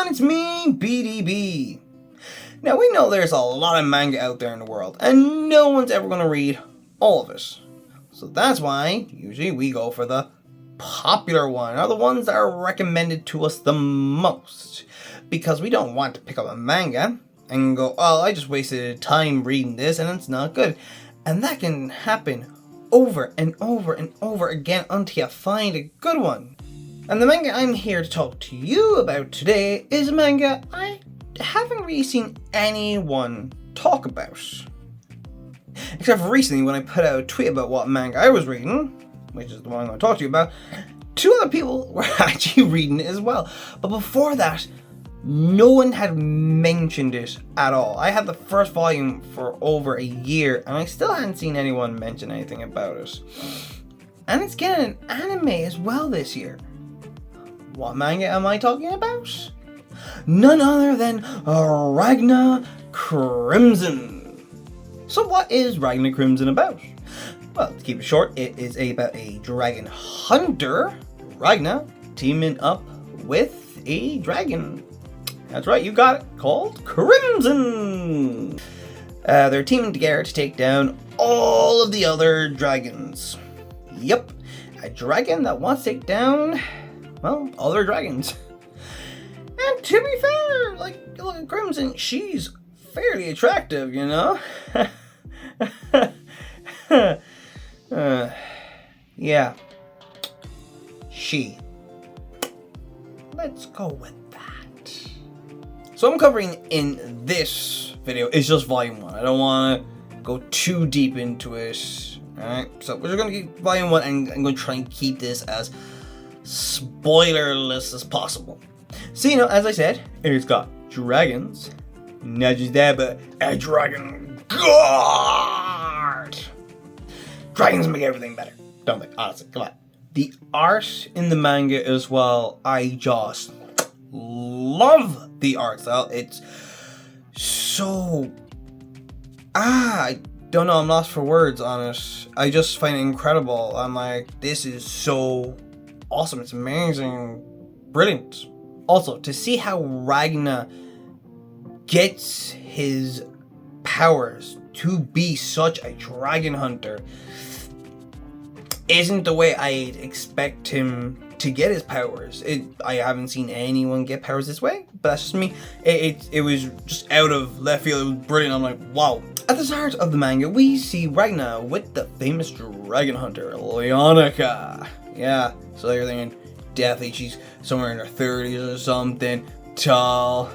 everyone, it's me, BDB. Now we know there's a lot of manga out there in the world, and no one's ever going to read all of it. So that's why, usually we go for the popular one, or the ones that are recommended to us the most. Because we don't want to pick up a manga and go, oh, I just wasted time reading this and it's not good. And that can happen over and over and over again until you find a good one. And the manga I'm here to talk to you about today is a manga I haven't really seen anyone talk about. Except for recently when I put out a tweet about what manga I was reading, which is the one I'm going to talk to you about, 2 other people were actually reading it as well. But before that, no one had mentioned it at all. I had the first volume for over a year and I still hadn't seen anyone mention anything about it. And it's getting an anime as well this year. What manga am I talking about? None other than Ragna Crimson. So what is Ragna Crimson about? Well, to keep it short, it is about a dragon hunter, Ragna, teaming up with a dragon. That's right, you got it, called Crimson. They're teaming together to take down all of the other dragons. Yep, a dragon that wants to take down, well, other dragons. And to be fair, like, look at Crimson, she's fairly attractive, you know? Yeah. She. Let's go with that. So I'm covering in this video is just volume 1. I don't want to go too deep into it. Alright, so we're just going to get volume 1 and I'm going to try and keep this as spoilerless as possible. So, you know, as I said, it's got dragons. Not just that, but a dragon guard. Dragons make everything better, don't they? Honestly, come on. The art in the manga as well, I just love the art style. It's so... I don't know, I'm lost for words on it. I just find it incredible. I'm like, this is so awesome. It's amazing. Brilliant. Also, to see how Ragna gets his powers to be such a dragon hunter isn't the way I expect him to get his powers. I haven't seen anyone get powers this way, but that's just me. It was just out of left field. It was brilliant. I'm like, wow. At the start of the manga, we see Ragna with the famous dragon hunter, Leonica. Yeah, so you're thinking, definitely she's somewhere in her 30s or something, tall,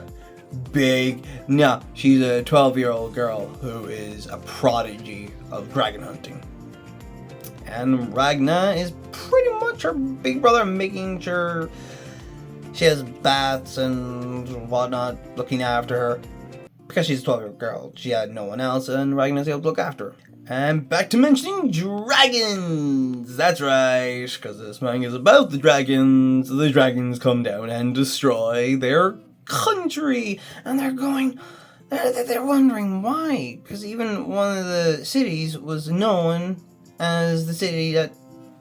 big. No, she's a 12-year-old girl who is a prodigy of dragon hunting. And Ragna is pretty much her big brother, making sure she has baths and whatnot, looking after her. Because she's a 12-year-old girl, she had no one else, and Ragna's able to look after her. And back to mentioning dragons! That's right, because this manga is about the dragons. The dragons come down and destroy their country. And they're going... They're wondering why. Because even one of the cities was known as the city that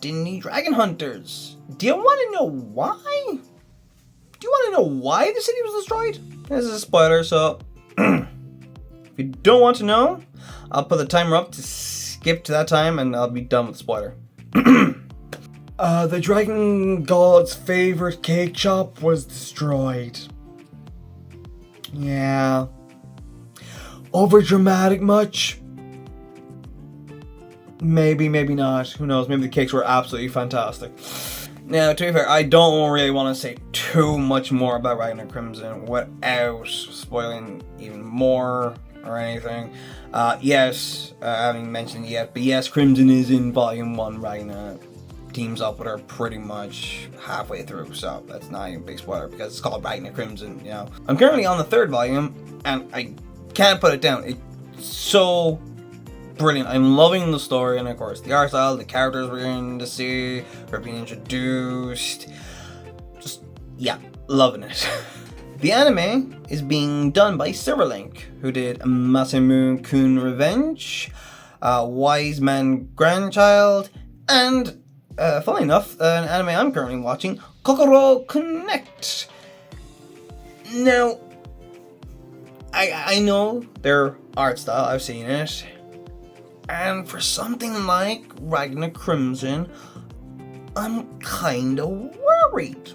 didn't need dragon hunters. Do you want to know why? Do you want to know why the city was destroyed? This is a spoiler, so... If you don't want to know, I'll put the timer up to skip to that time and I'll be done with the spoiler. The dragon god's favorite cake shop was destroyed. Yeah. Over dramatic much? Maybe, maybe not. Who knows? Maybe the cakes were absolutely fantastic. Now, to be fair, I don't really want to say too much more about Ragna Crimson without spoiling even more or anything. Yes, I haven't mentioned it yet, but yes, Crimson is in Volume 1. Ragna teams up with her pretty much halfway through, so that's not even a big spoiler because it's called Ragna Crimson, you know. I'm currently on the 3rd volume, and I can't put it down. It's so brilliant. I'm loving the story, and of course the art style, the characters we're going to see, we're being introduced. Just, yeah, loving it. The anime is being done by Silverlink, who did Masamune-kun Revenge, Wise Man Grandchild, and, funnily enough, an anime I'm currently watching, Kokoro Connect. Now, I know their art style, I've seen it, and for something like Ragna Crimson, I'm kinda worried.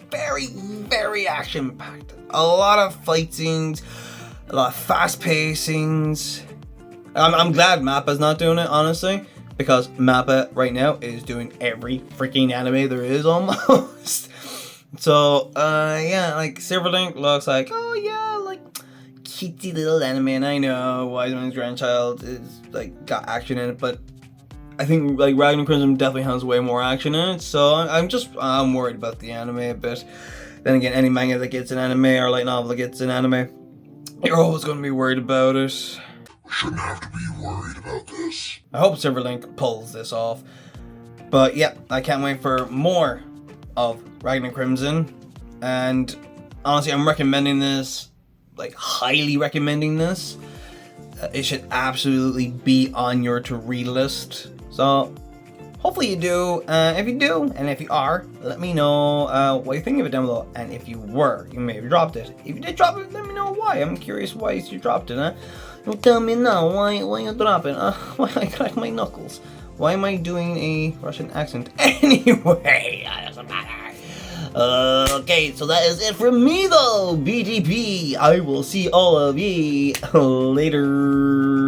Very, very action-packed. A lot of fight scenes, a lot of fast pacings. I'm glad Mappa's not doing it, honestly, because Mappa right now is doing every freaking anime there is almost. So, yeah, like Silverlink looks like, oh yeah, like cutesy little anime, and I know Wise Man's Grandchild is like got action in it, but I think like Ragna Crimson definitely has way more action in it. So I'm worried about the anime a bit. Then again, any manga that gets an anime or light novel that gets an anime, you're always going to be worried about it. We shouldn't have to be worried about this. I hope Silverlink pulls this off. But yeah, I can't wait for more of Ragna Crimson. And honestly, I'm recommending this, like highly recommending this. It should absolutely be on your to-read list. So hopefully you do. If you do, and if you are, let me know what you think of it down below. And if you were, you may have dropped it. If you did drop it, let me know why. I'm curious why you dropped it, huh? Don't tell me now why you drop it. Why I crack my knuckles. Why am I doing a Russian accent? Anyway, it doesn't matter. Okay, so that is it from me though, BTP. I will see all of ye later.